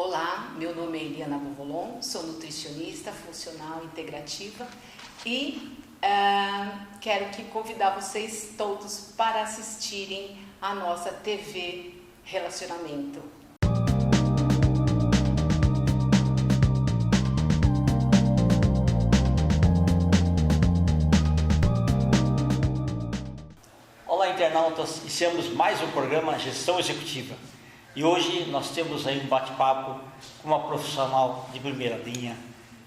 Olá, meu nome é Eliana Bovolon, sou nutricionista funcional integrativa e quero convidar vocês todos para assistirem a nossa TV Relacionamento. Olá, internautas, iniciamos mais um programa Gestão Executiva. E hoje nós temos aí um bate-papo com uma profissional de primeira linha,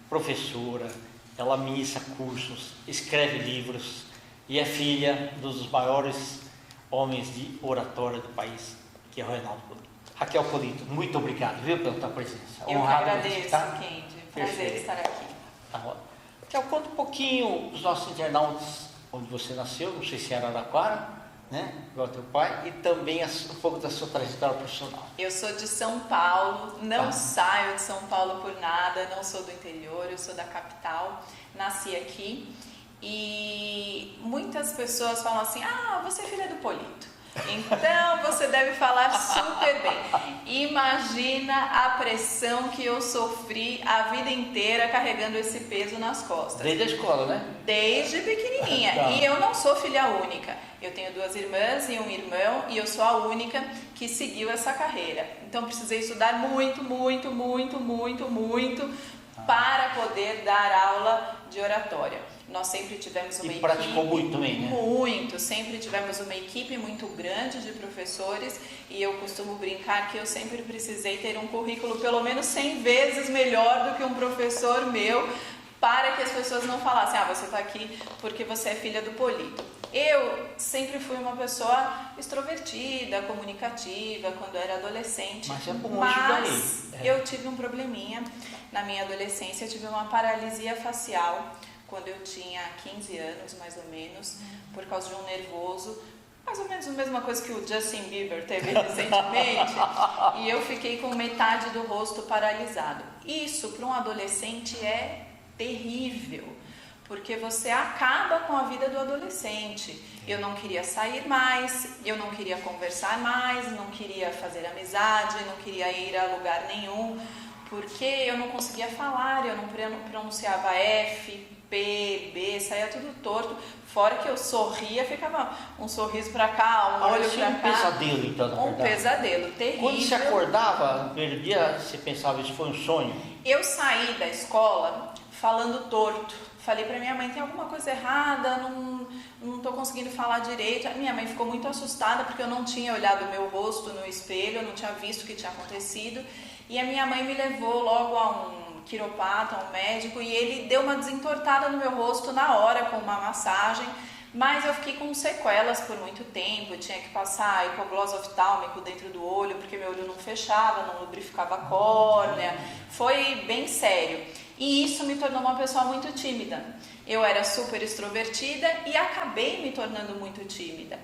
professora, ela ministra cursos, escreve livros e é filha dos maiores homens de oratória do país, que é o Reinaldo Polito. Raquel Polito, muito obrigado, viu, pela tua presença. Eu que agradeço, Kendi. Prazer estar aqui. Raquel, conta um pouquinho dos nossos internautas, onde você nasceu, não sei se era Araraquara, né? Igual teu pai, e também um pouco da sua trajetória profissional. Eu sou de São Paulo, não saio de São Paulo por nada, não sou do interior, eu sou da capital, nasci aqui e muitas pessoas falam assim: ah, você é filha do Polito, então você deve falar super bem. Imagina a pressão que eu sofri a vida inteira carregando esse peso nas costas. Desde a escola, né? Desde pequenininha. Tá. E eu não sou filha única. Eu tenho 2 irmãs e um irmão e eu sou a única que seguiu essa carreira. Então precisei estudar muito para poder dar aula de oratória. Nós sempre tivemos uma equipe... E praticou muito também, né? Muito, sempre tivemos uma equipe muito grande de professores e eu costumo brincar que eu sempre precisei ter um currículo pelo menos 100 vezes melhor do que um professor meu, para que as pessoas não falassem: ah, você está aqui porque você é filha do Polito. Eu sempre fui uma pessoa extrovertida, comunicativa, quando eu era adolescente. Mas é bom, mas eu tive um probleminha na minha adolescência, eu tive uma paralisia facial quando eu tinha 15 anos, mais ou menos, por causa de um nervoso, mais ou menos a mesma coisa que o Justin Bieber teve recentemente, e eu fiquei com metade do rosto paralisado. Isso para um adolescente é terrível, porque você acaba com a vida do adolescente. Eu não queria sair mais, eu não queria conversar mais, não queria fazer amizade, não queria ir a lugar nenhum, porque eu não conseguia falar, eu não pronunciava F, P, B, saía tudo torto. Fora que eu sorria, ficava um sorriso pra cá, um olho pra cá. Um pesadelo, então, na verdade. Um pesadelo terrível. Quando você acordava, no primeiro dia, você pensava: isso foi um sonho? Eu saí da escola falando torto. Falei pra minha mãe: tem alguma coisa errada, não tô conseguindo falar direito. A minha mãe ficou muito assustada porque eu não tinha olhado o meu rosto no espelho, eu não tinha visto o que tinha acontecido. E a minha mãe me levou logo a um quiropata, um médico, e ele deu uma desentortada no meu rosto na hora com uma massagem, mas eu fiquei com sequelas por muito tempo. Eu tinha que passar hipoglose oftálmico dentro do olho, porque meu olho não fechava, não lubrificava a córnea, foi bem sério. E isso me tornou uma pessoa muito tímida. Eu era super extrovertida e acabei me tornando muito tímida.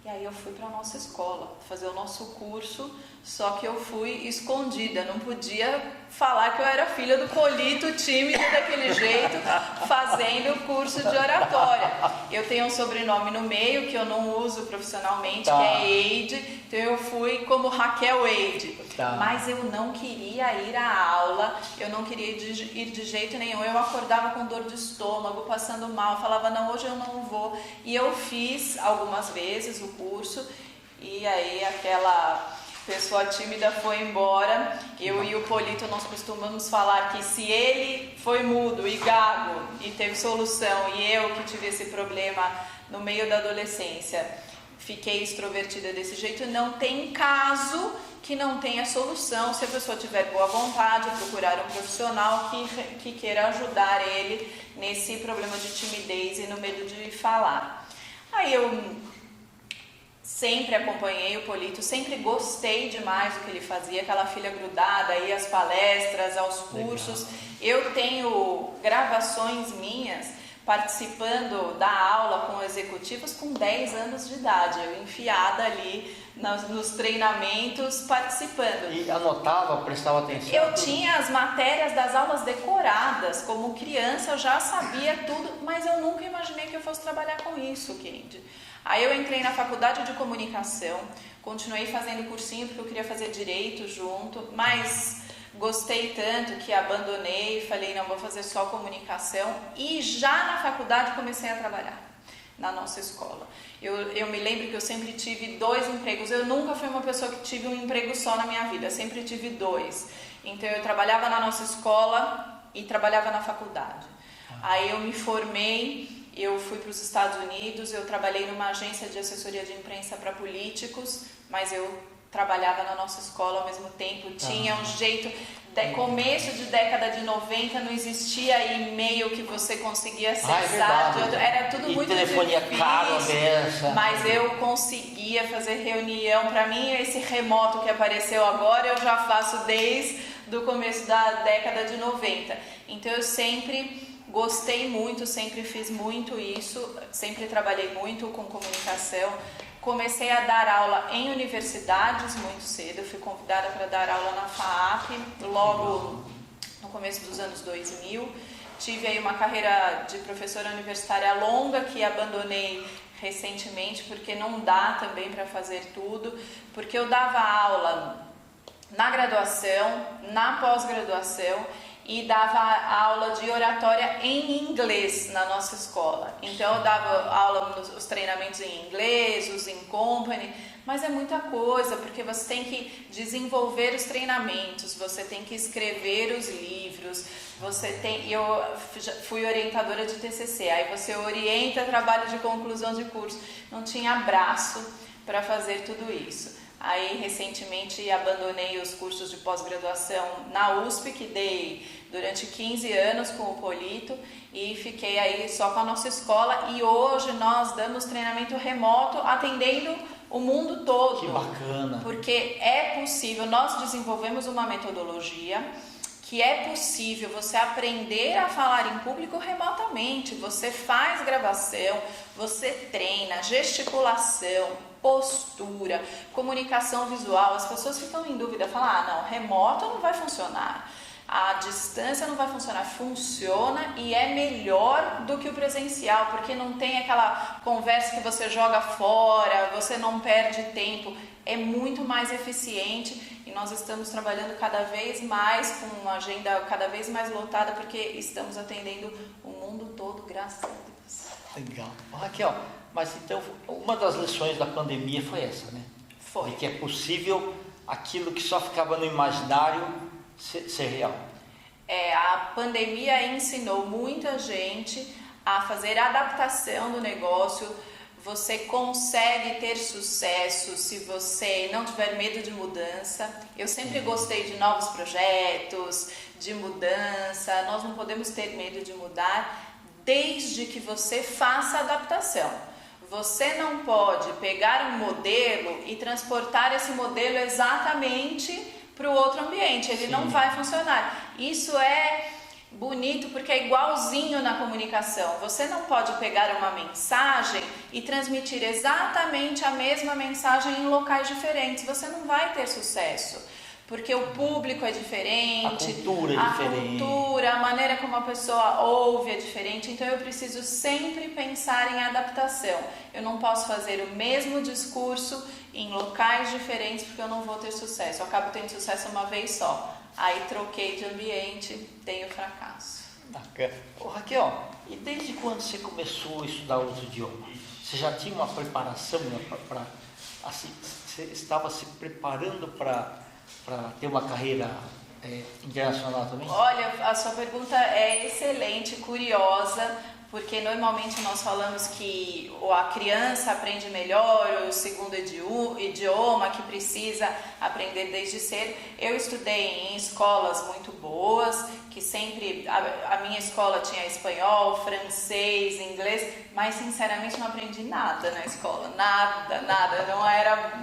E aí eu fui para a nossa escola fazer o nosso curso, só que eu fui escondida, não podia falar que eu era filha do Polito, tímida daquele jeito, fazendo o curso de oratória. Eu tenho um sobrenome no meio que eu não uso profissionalmente, que é Eide, então eu fui como Raquel Eide. Mas eu não queria ir à aula, eu não queria ir de jeito nenhum. Eu acordava com dor de estômago, passando mal, falava: não, hoje eu não vou. E eu fiz algumas vezes o curso, e aí aquela pessoa tímida foi embora. Eu e o Polito, nós costumamos falar que se ele foi mudo e gago e teve solução, e eu que tive esse problema no meio da adolescência, fiquei extrovertida desse jeito, não tem caso que não tenha solução. Se a pessoa tiver boa vontade, procurar um profissional que queira ajudar ele nesse problema de timidez e no medo de falar. Aí eu sempre acompanhei o Polito, sempre gostei demais do que ele fazia, aquela filha grudada, aí às palestras, aos cursos. Eu tenho gravações minhas participando da aula com executivos com 10 anos de idade, eu enfiada ali nos treinamentos participando. E anotava, prestava atenção? Eu tinha as matérias das aulas decoradas, como criança eu já sabia tudo, mas eu nunca imaginei que eu fosse trabalhar com isso, Kendi. Aí eu entrei na faculdade de comunicação, continuei fazendo cursinho porque eu queria fazer direito junto, mas Gostei tanto que abandonei, falei, não, vou fazer só comunicação, e já na faculdade comecei a trabalhar na nossa escola. Eu me lembro que eu sempre tive 2 empregos, eu nunca fui uma pessoa que tive um emprego só na minha vida, sempre tive 2. Então eu trabalhava na nossa escola e trabalhava na faculdade. Aí eu me formei, eu fui para os Estados Unidos, eu trabalhei numa agência de assessoria de imprensa para políticos, mas eu trabalhava na nossa escola ao mesmo tempo, tinha um jeito, começo de década de 90 não existia e-mail que você conseguia acessar, era tudo muito telefonia difícil, caro dessa. Mas eu conseguia fazer reunião. Para mim, esse remoto que apareceu agora eu já faço desde o começo da década de 90, então eu sempre gostei muito, sempre fiz muito isso, sempre trabalhei muito com comunicação. Comecei a dar aula em universidades muito cedo, eu fui convidada para dar aula na FAAP, logo no começo dos anos 2000. Tive aí uma carreira de professora universitária longa que abandonei recentemente, porque não dá também para fazer tudo, porque eu dava aula na graduação, na pós-graduação, e dava aula de oratória em inglês na nossa escola. Então eu dava aula nos treinamentos em inglês, os in company, mas é muita coisa, porque você tem que desenvolver os treinamentos, você tem que escrever os livros, eu fui orientadora de TCC, aí você orienta trabalho de conclusão de curso, não tinha braço para fazer tudo isso. Aí recentemente abandonei os cursos de pós-graduação na USP, que dei durante 15 anos com o Polito, e fiquei aí só com a nossa escola, e hoje nós damos treinamento remoto atendendo o mundo todo. Que bacana! Porque é possível, nós desenvolvemos uma metodologia que é possível você aprender a falar em público remotamente. Você faz gravação, você treina gesticulação, postura, comunicação visual. As pessoas ficam em dúvida, falam, não, remoto não vai funcionar, a distância não vai funcionar. Funciona e é melhor do que o presencial, porque não tem aquela conversa que você joga fora, você não perde tempo, é muito mais eficiente. E nós estamos trabalhando cada vez mais com uma agenda cada vez mais lotada, porque estamos atendendo o mundo todo, graças a Deus. Legal. Raquel, mas então uma das lições da pandemia foi essa, né? Foi. De que é possível aquilo que só ficava no imaginário ser real. A pandemia ensinou muita gente a fazer adaptação do negócio. Você consegue ter sucesso se você não tiver medo de mudança. Eu sempre gostei de novos projetos, de mudança. Nós não podemos ter medo de mudar, desde que você faça adaptação. Você não pode pegar um modelo e transportar esse modelo exatamente para o outro ambiente. Ele não vai funcionar. Isso é bonito porque é igualzinho na comunicação. Você não pode pegar uma mensagem e transmitir exatamente a mesma mensagem em locais diferentes. Você não vai ter sucesso, porque o público é diferente, a maneira como a pessoa ouve é diferente. Então eu preciso sempre pensar em adaptação. Eu não posso fazer o mesmo discurso em locais diferentes, porque eu não vou ter sucesso. Eu acabo tendo sucesso uma vez só. Aí troquei de ambiente, tenho fracasso. Bacana. Raquel, e desde quando você começou a estudar outro idioma? Você já tinha uma preparação para assim, você estava se preparando para ter uma carreira internacional também? Olha, a sua pergunta é excelente, curiosa, porque normalmente nós falamos que a criança aprende melhor, o segundo idioma, que precisa aprender desde cedo. Eu estudei em escolas muito boas, que sempre, a minha escola tinha espanhol, francês, inglês, mas sinceramente não aprendi nada na escola, nada,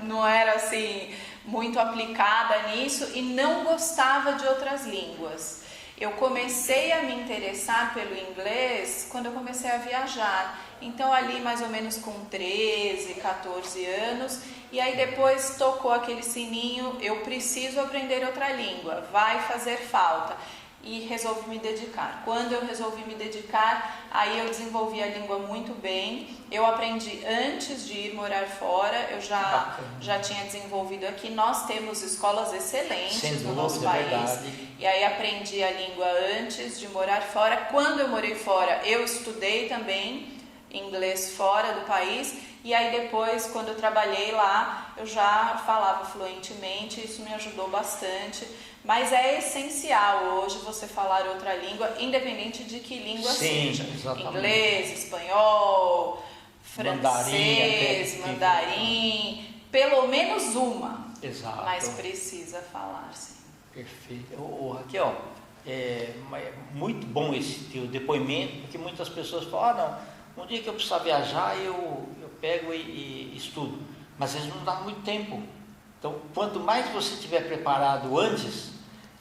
não era assim muito aplicada nisso e não gostava de outras línguas. Eu comecei a me interessar pelo inglês quando eu comecei a viajar. Então ali mais ou menos com 13, 14 anos, e aí depois tocou aquele sininho, eu preciso aprender outra língua, vai fazer falta. e resolvi me dedicar. Quando eu resolvi me dedicar, aí eu desenvolvi a língua muito bem. Eu aprendi antes de ir morar fora, eu já tinha desenvolvido aqui. Nós temos escolas excelentes no nosso país. Verdade. E aí aprendi a língua antes de morar fora. Quando eu morei fora, eu estudei também inglês fora do país. E aí depois, quando eu trabalhei lá, eu já falava fluentemente, isso me ajudou bastante. Mas é essencial hoje você falar outra língua, independente de que língua seja. Exatamente. Inglês, espanhol, francês, mandarim, pelo menos uma. Exato. Mas precisa falar, sim. Perfeito. Raquel, é muito bom esse teu depoimento, porque muitas pessoas falam, não, um dia que eu precisar viajar, eu pego e estudo. Mas às vezes não dá muito tempo. Então, quanto mais você estiver preparado antes,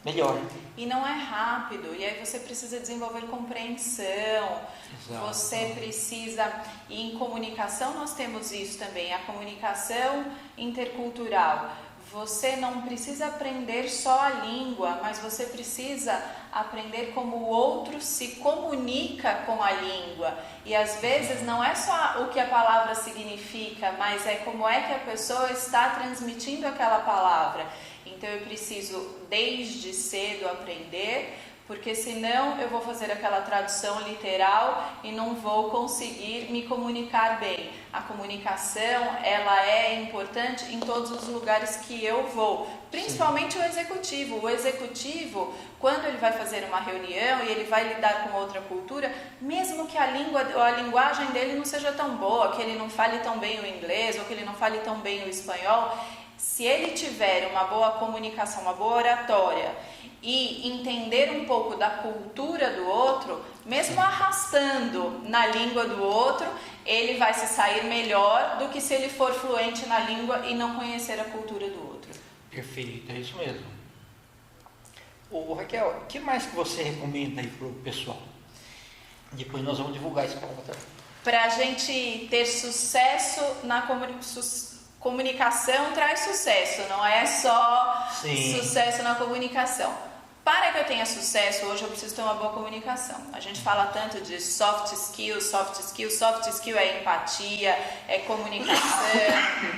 melhor. E não é rápido, e aí você precisa desenvolver compreensão. Exato. Você precisa, e em comunicação nós temos isso também, a comunicação intercultural. Você não precisa aprender só a língua, mas você precisa aprender como o outro se comunica com a língua. E às vezes não é só o que a palavra significa, mas é como é que a pessoa está transmitindo aquela palavra. Então eu preciso desde cedo aprender, porque senão eu vou fazer aquela tradução literal e não vou conseguir me comunicar bem. A comunicação, ela é importante em todos os lugares que eu vou, principalmente o executivo. O executivo, quando ele vai fazer uma reunião e ele vai lidar com outra cultura, mesmo que a linguagem dele não seja tão boa, que ele não fale tão bem o inglês ou que ele não fale tão bem o espanhol, se ele tiver uma boa comunicação, uma boa oratória e entender um pouco da cultura do outro, mesmo arrastando na língua do outro, ele vai se sair melhor do que se ele for fluente na língua e não conhecer a cultura do outro. Perfeito, é isso mesmo. Raquel, o que mais que você recomenda aí para o pessoal? Depois nós vamos divulgar isso para a gente ter sucesso na comunicação traz sucesso, não é só sucesso na comunicação. Para que eu tenha sucesso, hoje eu preciso ter uma boa comunicação. A gente fala tanto de soft skills. Soft skill é empatia, é comunicação,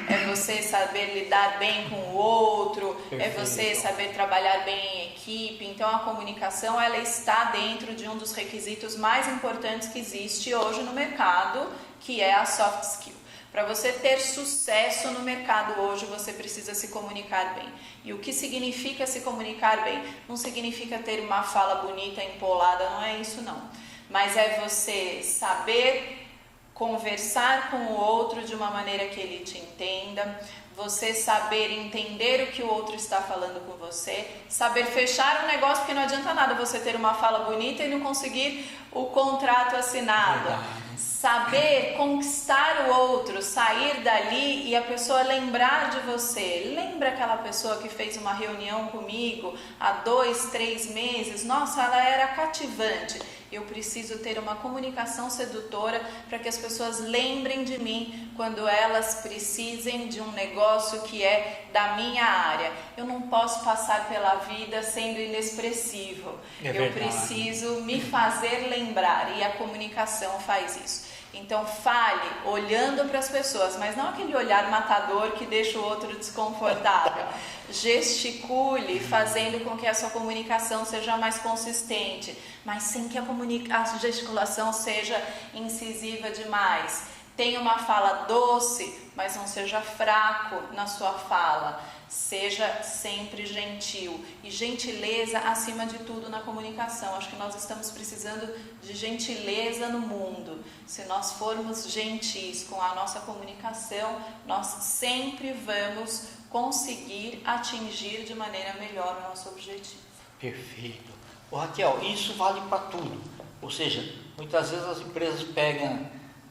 é você saber lidar bem com o outro, é você saber trabalhar bem em equipe. Então a comunicação, ela está dentro de um dos requisitos mais importantes que existe hoje no mercado, que é a soft skill. Para você ter sucesso no mercado hoje, você precisa se comunicar bem. E o que significa se comunicar bem? Não significa ter uma fala bonita, empolada, não é isso não. Mas é você saber conversar com o outro de uma maneira que ele te entenda, você saber entender o que o outro está falando com você, saber fechar um negócio, porque não adianta nada você ter uma fala bonita e não conseguir o contrato assinado. Saber conquistar o outro, sair dali e a pessoa lembrar de você. Lembra aquela pessoa que fez uma reunião comigo há 2, 3 meses? Nossa, ela era cativante. Eu preciso ter uma comunicação sedutora para que as pessoas lembrem de mim quando elas precisem de um negócio que é da minha área. Eu não posso passar pela vida sendo inexpressivo. Eu preciso me fazer lembrar e a comunicação faz isso. Então fale olhando para as pessoas, mas não aquele olhar matador que deixa o outro desconfortável. Gesticule, fazendo com que a sua comunicação seja mais consistente, mas sem que a gesticulação seja incisiva demais. Tenha uma fala doce, mas não seja fraco na sua fala. Seja sempre gentil. E gentileza acima de tudo na comunicação. Acho que nós estamos precisando de gentileza no mundo. Se nós formos gentis com a nossa comunicação, nós sempre vamos conseguir atingir de maneira melhor o nosso objetivo. Perfeito. Raquel, isso vale para tudo. Ou seja, muitas vezes as empresas pegam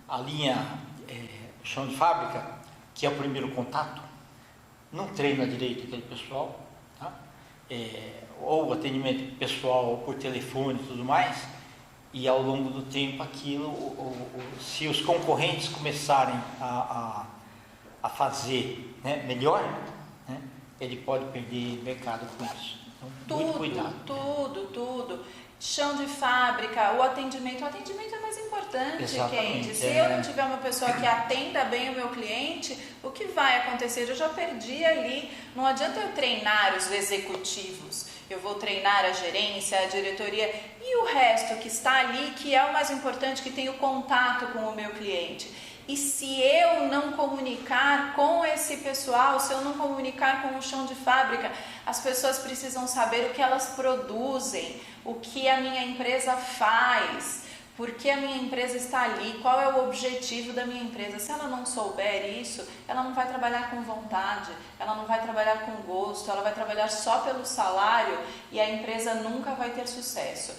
a linha chão de fábrica, que é o primeiro contato, não treina direito aquele pessoal, tá? Ou atendimento pessoal por telefone e tudo mais, e ao longo do tempo aquilo, se os concorrentes começarem a fazer, né, melhor, né, ele pode perder mercado com isso. Então, muito Tudo, cuidado. tudo. Chão de fábrica, o atendimento é mais importante, Exatamente, Kendi. Se eu não tiver uma pessoa que atenda bem o meu cliente, o que vai acontecer? Eu já perdi ali. Não adianta eu treinar os executivos, eu vou treinar a gerência, a diretoria e o resto que está ali, que é o mais importante, que tem o contato com o meu cliente. E se eu não comunicar com esse pessoal, se eu não comunicar com o chão de fábrica, as pessoas precisam saber o que elas produzem, o que a minha empresa faz, por que a minha empresa está ali, qual é o objetivo da minha empresa. Se ela não souber isso, ela não vai trabalhar com vontade, ela não vai trabalhar com gosto, ela vai trabalhar só pelo salário e a empresa nunca vai ter sucesso.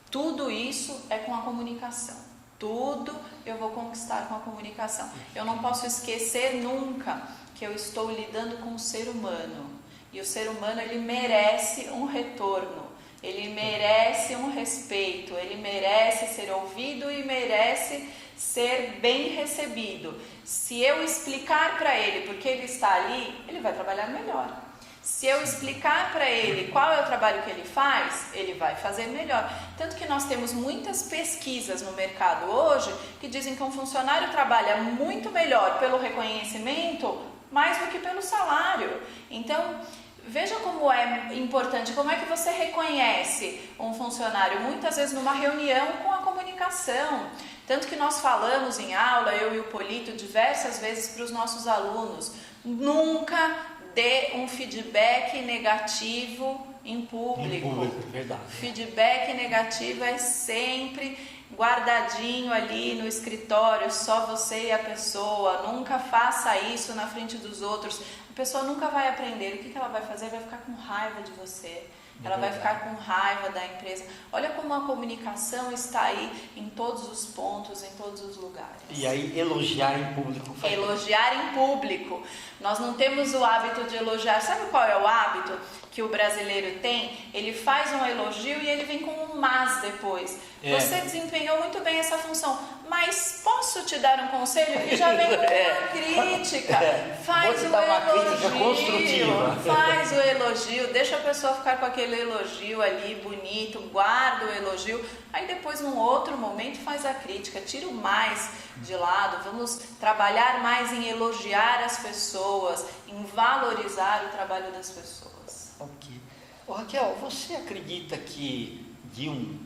Tudo isso é com a comunicação. Tudo eu vou conquistar com a comunicação. Eu não posso esquecer nunca que eu estou lidando com o ser humano. E o ser humano, ele merece um retorno. Ele merece um respeito. Ele merece ser ouvido e merece ser bem recebido. Se eu explicar para ele por que ele está ali, ele vai trabalhar melhor. Se eu explicar para ele qual é o trabalho que ele faz, ele vai fazer melhor. Tanto que nós temos muitas pesquisas no mercado hoje que dizem que um funcionário trabalha muito melhor pelo reconhecimento mais do que pelo salário. Então, veja como é importante, como é que você reconhece um funcionário, muitas vezes numa reunião com a comunicação. Tanto que nós falamos em aula, eu e o Polito, diversas vezes para os nossos alunos, nunca dê um feedback negativo em público. Verdade. Feedback negativo é sempre guardadinho ali no escritório, só você e a pessoa. Nunca faça isso na frente dos outros. A pessoa nunca vai aprender. O que ela vai fazer? Vai ficar com raiva de você. Ela vai ficar com raiva da empresa. Olha como a comunicação está aí em todos os pontos, em todos os lugares. E aí, elogiar em público. Elogiar em público. Nós não temos o hábito de elogiar. Sabe qual é o hábito que o brasileiro tem? Ele faz um elogio e ele vem com um mas depois. Você desempenhou muito bem essa função, mas posso te dar um conselho? E já vem com uma crítica. Faz o elogio. Faz o elogio, deixa a pessoa ficar com aquele elogio ali bonito, guarda o elogio. Aí depois, num outro momento, faz a crítica. Tira o mais de lado. Vamos trabalhar mais em elogiar as pessoas, em valorizar o trabalho das pessoas. Ok. Raquel, você acredita que de um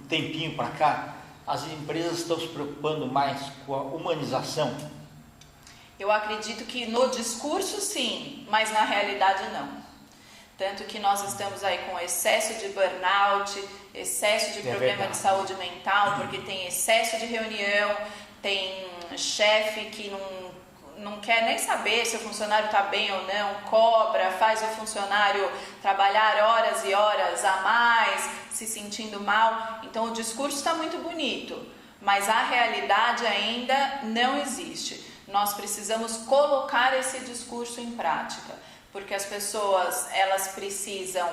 tempinho para cá, as empresas estão se preocupando mais com a humanização? Eu acredito que no discurso sim, mas na realidade não. Tanto que nós estamos aí com excesso de burnout, excesso de problema de saúde mental, porque tem excesso de reunião, tem chefe que não quer nem saber se o funcionário está bem ou não, cobra, faz o funcionário trabalhar horas e horas a mais, se sentindo mal. Então o discurso está muito bonito, mas a realidade ainda não existe. Nós precisamos colocar esse discurso em prática, porque as pessoas, elas precisam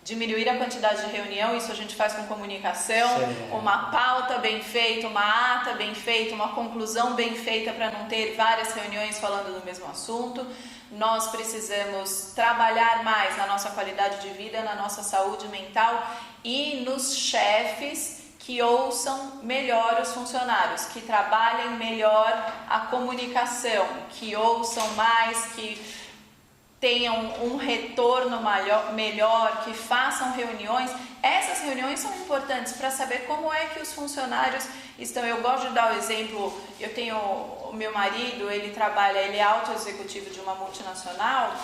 diminuir a quantidade de reunião. Isso a gente faz com comunicação, uma pauta bem feita, uma ata bem feita, uma conclusão bem feita para não ter várias reuniões falando do mesmo assunto. Nós precisamos trabalhar mais na nossa qualidade de vida, na nossa saúde mental e nos chefes que ouçam melhor os funcionários, que trabalhem melhor a comunicação, que ouçam mais, que tenham um retorno melhor, que façam reuniões. Essas reuniões são importantes para saber como é que os funcionários estão. Eu gosto de dar o exemplo, eu tenho o meu marido, ele é alto executivo de uma multinacional,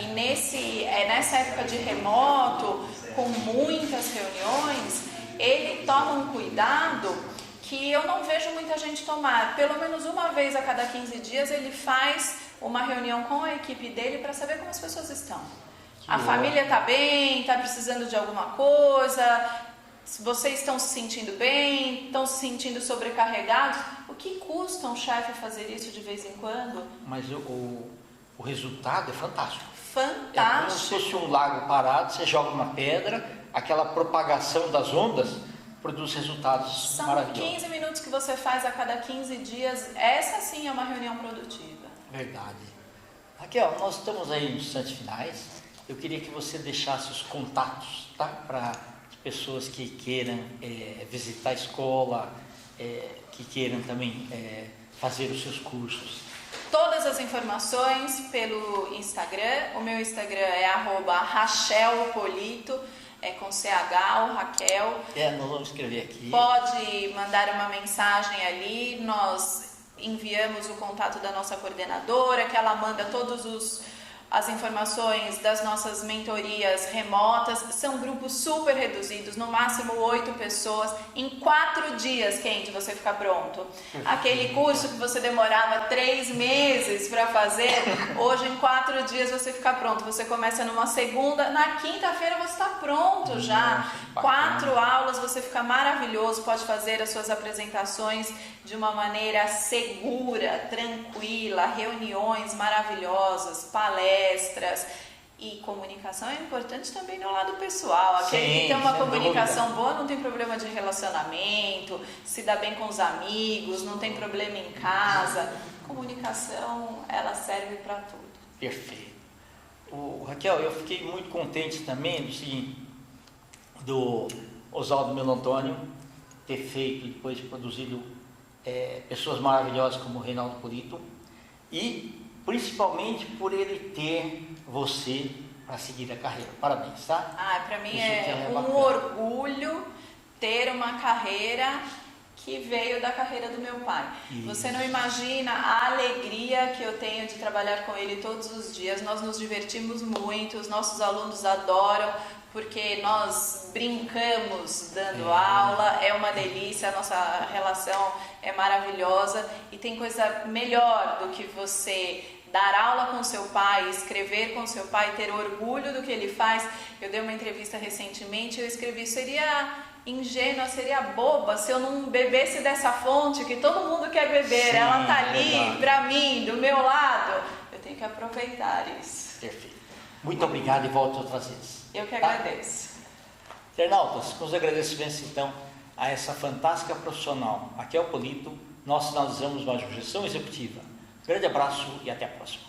e nessa época de remoto, com muitas reuniões, ele toma um cuidado que eu não vejo muita gente tomar. Pelo menos uma vez a cada 15 dias ele faz uma reunião com a equipe dele para saber como as pessoas estão. A família está bem, está precisando de alguma coisa, se vocês estão se sentindo bem, estão se sentindo sobrecarregados. O que custa um chefe fazer isso de vez em quando? Mas o resultado é fantástico. Fantástico. É como se fosse um lago parado, você joga uma pedra, aquela propagação das ondas produz resultados maravilhosos. São 15 minutos que você faz a cada 15 dias, essa sim é uma reunião produtiva. Verdade. Raquel, nós estamos aí nos instantes finais. Eu queria que você deixasse os contatos, tá? Para as pessoas que queiram visitar a escola, que queiram também fazer os seus cursos. Todas as informações pelo Instagram. O meu Instagram é @rachelpolito, com CH, o Raquel. Nós vamos escrever aqui. Pode mandar uma mensagem ali, nós enviamos o contato da nossa coordenadora, que ela manda as informações das nossas mentorias remotas. São grupos super reduzidos, no máximo 8 pessoas. Em 4 dias, Kendi, você fica pronto. Aquele curso que você demorava 3 meses para fazer, hoje em 4 dias você fica pronto. Você começa numa segunda, na quinta-feira você está pronto já. 4 aulas, você fica maravilhoso, pode fazer as suas apresentações de uma maneira segura, tranquila, reuniões maravilhosas, palestras. E comunicação é importante também no lado pessoal. Aquele que tem uma comunicação boa não tem problema de relacionamento, se dá bem com os amigos, não tem problema em casa. Comunicação, ela serve para tudo. Perfeito. Raquel, eu fiquei muito contente também do Oswaldo Melantônio ter feito e depois produzido pessoas maravilhosas como o Reinaldo Polito, e principalmente por ele ter você para seguir a carreira. Parabéns, tá? Para mim é um orgulho ter uma carreira que veio da carreira do meu pai. Isso. Você não imagina a alegria que eu tenho de trabalhar com ele todos os dias. Nós nos divertimos muito, os nossos alunos adoram, porque nós brincamos dando aula, é uma delícia, a nossa relação é maravilhosa, e tem coisa melhor do que você dar aula com seu pai, escrever com seu pai, ter orgulho do que ele faz. Eu dei uma entrevista recentemente, eu escrevi: seria ingênua, seria boba se eu não bebesse dessa fonte que todo mundo quer beber. Sim, ela tá ali para mim, do meu lado, eu tenho que aproveitar isso. Perfeito. Muito obrigado e volto outras vezes. Eu que agradeço. Internautas, com os agradecimentos então a essa fantástica profissional, Raquel Polito, nós finalizamos mais uma Gestão Executiva. Grande abraço e até a próxima.